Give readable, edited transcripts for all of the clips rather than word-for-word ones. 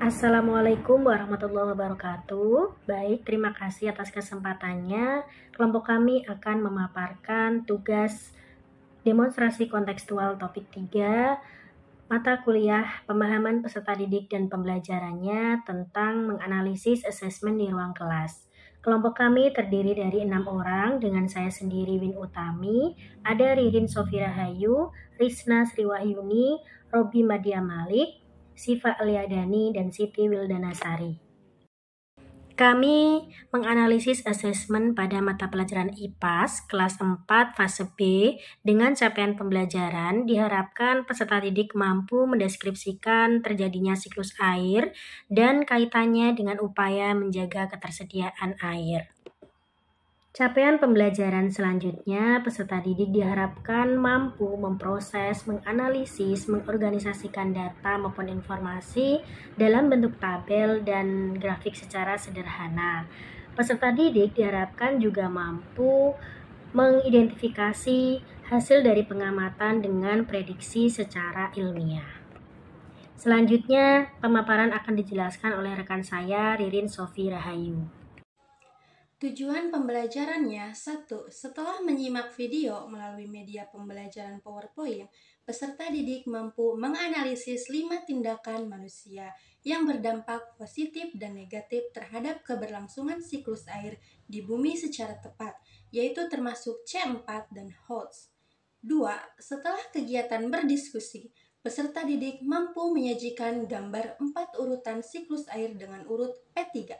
Assalamualaikum warahmatullahi wabarakatuh. Baik, terima kasih atas kesempatannya. Kelompok kami akan memaparkan tugas demonstrasi kontekstual topik 3, mata kuliah pemahaman peserta didik dan pembelajarannya tentang menganalisis asesmen di ruang kelas. Kelompok kami terdiri dari 6 orang dengan saya sendiri Win Utami, ada Ririn Sofira Hayu, Risna Sriwahyuni, Robi Madia Malik, Siva Aliadani, dan Siti Wildanasari. Kami menganalisis asesmen pada mata pelajaran IPAS kelas 4 fase B dengan capaian pembelajaran diharapkan peserta didik mampu mendeskripsikan terjadinya siklus air dan kaitannya dengan upaya menjaga ketersediaan air. Capaian pembelajaran selanjutnya, peserta didik diharapkan mampu memproses, menganalisis, mengorganisasikan data maupun informasi dalam bentuk tabel dan grafik secara sederhana. Peserta didik diharapkan juga mampu mengidentifikasi hasil dari pengamatan dengan prediksi secara ilmiah. Selanjutnya, pemaparan akan dijelaskan oleh rekan saya, Ririn Sofi Rahayu. Tujuan pembelajarannya 1. Setelah menyimak video melalui media pembelajaran PowerPoint, peserta didik mampu menganalisis 5 tindakan manusia yang berdampak positif dan negatif terhadap keberlangsungan siklus air di bumi secara tepat, yaitu termasuk C4 dan HOTS. 2. Setelah kegiatan berdiskusi, peserta didik mampu menyajikan gambar 4 urutan siklus air dengan urut P3.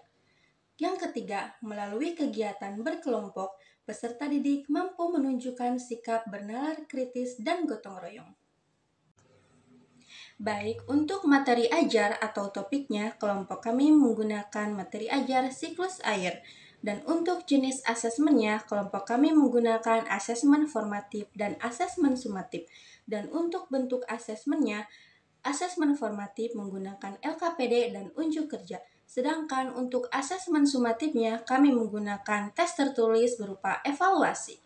Yang ketiga, melalui kegiatan berkelompok, peserta didik mampu menunjukkan sikap bernalar kritis dan gotong royong. Baik, untuk materi ajar atau topiknya, kelompok kami menggunakan materi ajar siklus air. Dan untuk jenis asesmennya, kelompok kami menggunakan asesmen formatif dan asesmen sumatif. Dan untuk bentuk asesmennya, asesmen formatif menggunakan LKPD dan unjuk kerja. Sedangkan untuk asesmen sumatifnya, kami menggunakan tes tertulis berupa evaluasi.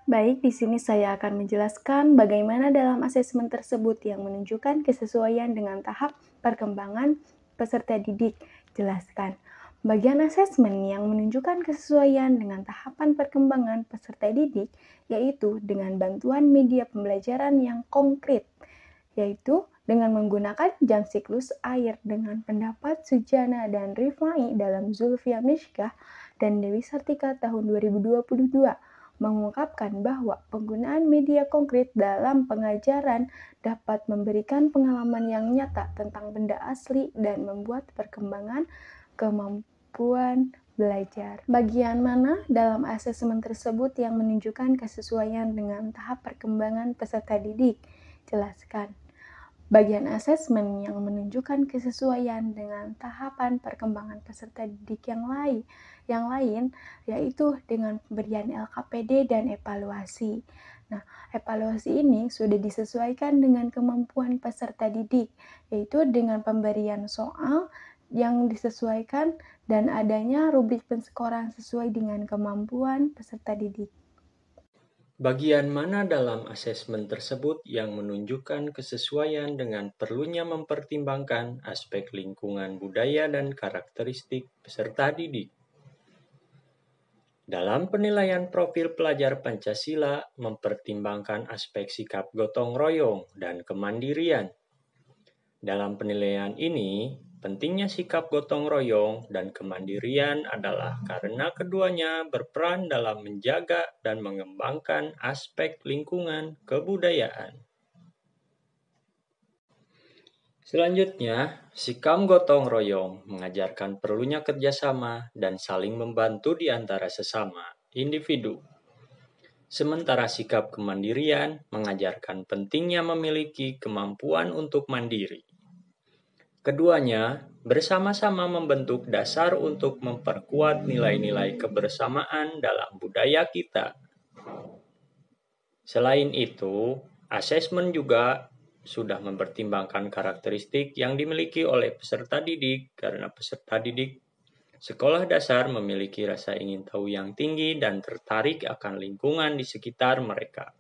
Baik, di sini saya akan menjelaskan bagaimana dalam asesmen tersebut yang menunjukkan kesesuaian dengan tahap perkembangan peserta didik. Jelaskan. Bagian asesmen yang menunjukkan kesesuaian dengan tahapan perkembangan peserta didik, yaitu dengan bantuan media pembelajaran yang konkret, yaitu dengan menggunakan jam siklus air dengan pendapat Sujana dan Rifai dalam Zulfia Mishkah dan Dewi Sartika tahun 2022 mengungkapkan bahwa penggunaan media konkret dalam pengajaran dapat memberikan pengalaman yang nyata tentang benda asli dan membuat perkembangan kemampuan belajar. Bagian mana dalam asesmen tersebut yang menunjukkan kesesuaian dengan tahap perkembangan peserta didik? Jelaskan. Bagian asesmen yang menunjukkan kesesuaian dengan tahapan perkembangan peserta didik yang lain yaitu dengan pemberian LKPD dan evaluasi. Nah, evaluasi ini sudah disesuaikan dengan kemampuan peserta didik, yaitu dengan pemberian soal yang disesuaikan dan adanya rubrik penskoran sesuai dengan kemampuan peserta didik. Bagian mana dalam asesmen tersebut yang menunjukkan kesesuaian dengan perlunya mempertimbangkan aspek lingkungan budaya dan karakteristik peserta didik? Dalam penilaian profil pelajar Pancasila mempertimbangkan aspek sikap gotong royong dan kemandirian. Dalam penilaian ini, pentingnya sikap gotong royong dan kemandirian adalah karena keduanya berperan dalam menjaga dan mengembangkan aspek lingkungan kebudayaan. Selanjutnya, sikap gotong royong mengajarkan perlunya kerjasama dan saling membantu di antara sesama individu. Sementara sikap kemandirian mengajarkan pentingnya memiliki kemampuan untuk mandiri. Keduanya bersama-sama membentuk dasar untuk memperkuat nilai-nilai kebersamaan dalam budaya kita. Selain itu, asesmen juga sudah mempertimbangkan karakteristik yang dimiliki oleh peserta didik karena peserta didik sekolah dasar memiliki rasa ingin tahu yang tinggi dan tertarik akan lingkungan di sekitar mereka.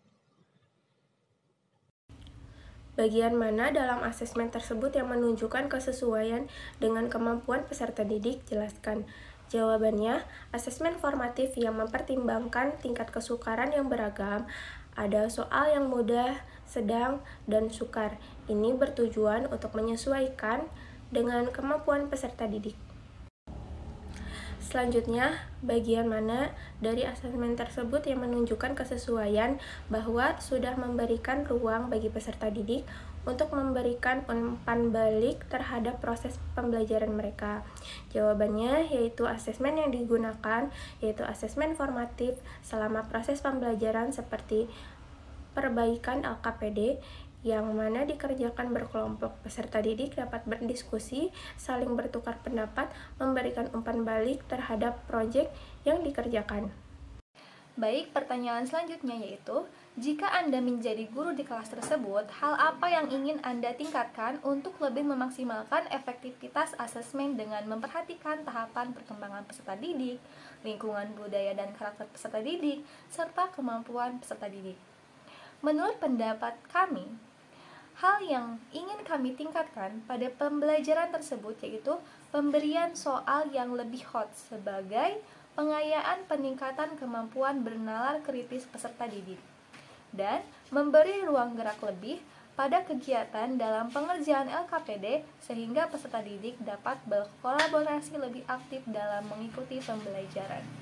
Bagian mana dalam asesmen tersebut yang menunjukkan kesesuaian dengan kemampuan peserta didik? Jelaskan. Jawabannya, asesmen formatif yang mempertimbangkan tingkat kesukaran yang beragam, ada soal yang mudah, sedang, dan sukar. Ini bertujuan untuk menyesuaikan dengan kemampuan peserta didik. Selanjutnya, bagian mana dari asesmen tersebut yang menunjukkan kesesuaian bahwa sudah memberikan ruang bagi peserta didik untuk memberikan umpan balik terhadap proses pembelajaran mereka? Jawabannya yaitu asesmen yang digunakan yaitu asesmen formatif selama proses pembelajaran seperti perbaikan LKPD yang mana dikerjakan berkelompok. Peserta didik dapat berdiskusi, saling bertukar pendapat, memberikan umpan balik terhadap proyek yang dikerjakan. Baik, pertanyaan selanjutnya yaitu, jika Anda menjadi guru di kelas tersebut, hal apa yang ingin Anda tingkatkan untuk lebih memaksimalkan efektivitas asesmen dengan memperhatikan tahapan perkembangan peserta didik, lingkungan budaya dan karakter peserta didik, serta kemampuan peserta didik? Menurut pendapat kami, hal yang ingin kami tingkatkan pada pembelajaran tersebut yaitu pemberian soal yang lebih hot sebagai pengayaan peningkatan kemampuan bernalar kritis peserta didik, dan memberi ruang gerak lebih pada kegiatan dalam pengerjaan LKPD sehingga peserta didik dapat berkolaborasi lebih aktif dalam mengikuti pembelajaran.